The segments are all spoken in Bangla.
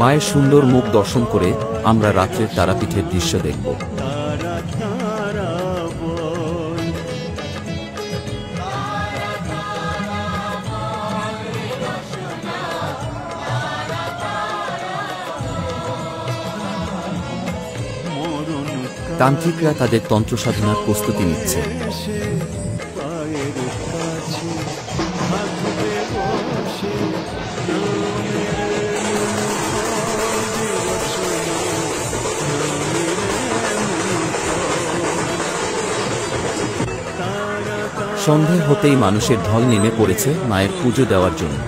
মায়ের সুন্দর মুখ দর্শন করে আমরা রাত্রের তারাপীঠের দৃশ্য দেখব। তান্ত্রিকরা তাদের তন্ত্র সাধনার প্রস্তুতি নিচ্ছে। সন্ধ্যা হতেই মানুষের ঢল নেমে পড়েছে মায়ের পুজো দেওয়ার জন্য।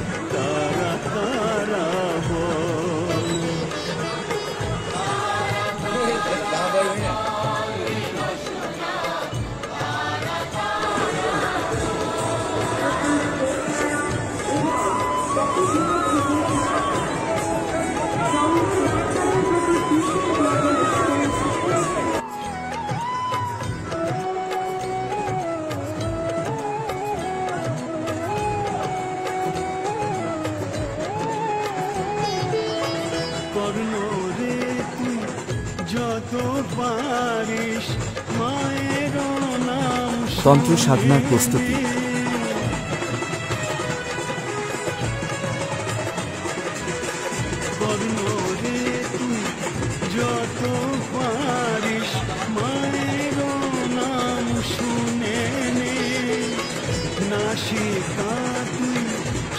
তন্ত্র সাধনার প্রস্তুতি।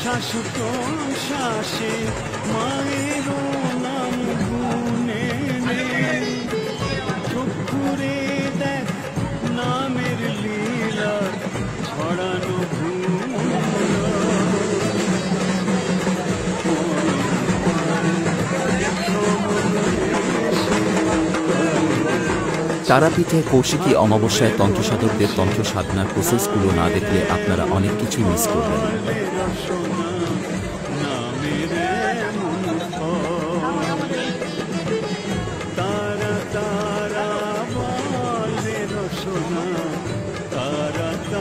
শাশ্বত শ্বাসে মায়ের নাম গুনে চক্ষুরে দেখ নামের লীলা ছড়ানো তারাপীঠে কৌশিকী অমাবস্যায় তন্ত্রসাধকদের তন্ত্র সাধনার প্রসেসগুলো না দেখলে আপনারা অনেক কিছুই মিস করবেন।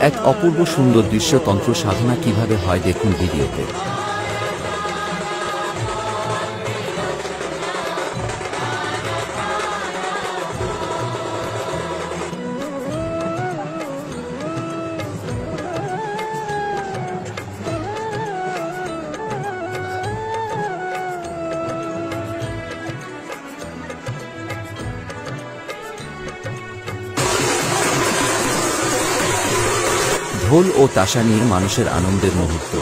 এক অপূর্ব সুন্দর দৃশ্য। তন্ত্র সাধনা কিভাবে হয় দেখুন ভিডিওতে। ঢোল ও তাশা নিয়ে মানুষের আনন্দের মুহূর্ত।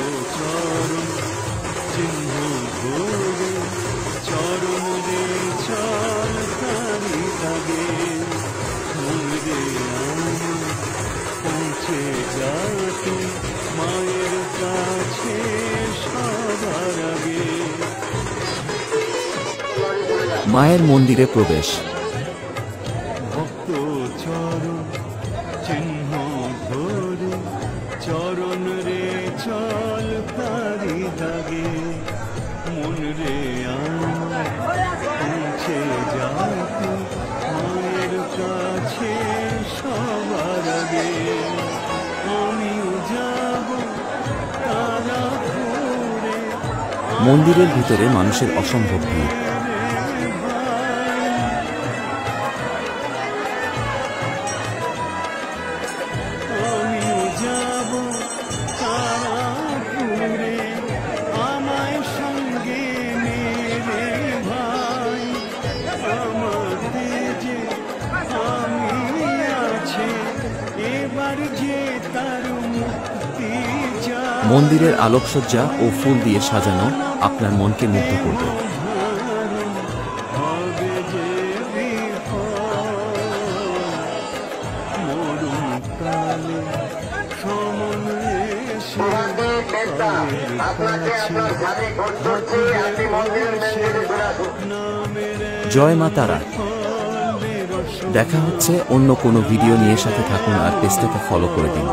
মায়ের মন্দিরে প্রবেশ। চরণ রে চল তারি দাগে মন রে পৌঁছে যাতে মায়ের কাছে সবার আগে আমিও যাব তারাপুরে। মন্দিরের ভিতরে মানুষের অসম্ভব ভিড়। মন্দিরের আলোকসজ্জা ও ফুল দিয়ে সাজানো আপনার মনকে মুগ্ধ করবে। জয় মা তারা। দেখা হচ্ছে অন্য কোনো ভিডিও নিয়ে। সাথে থাকুন আর পেজটাকে ফলো করে দিন।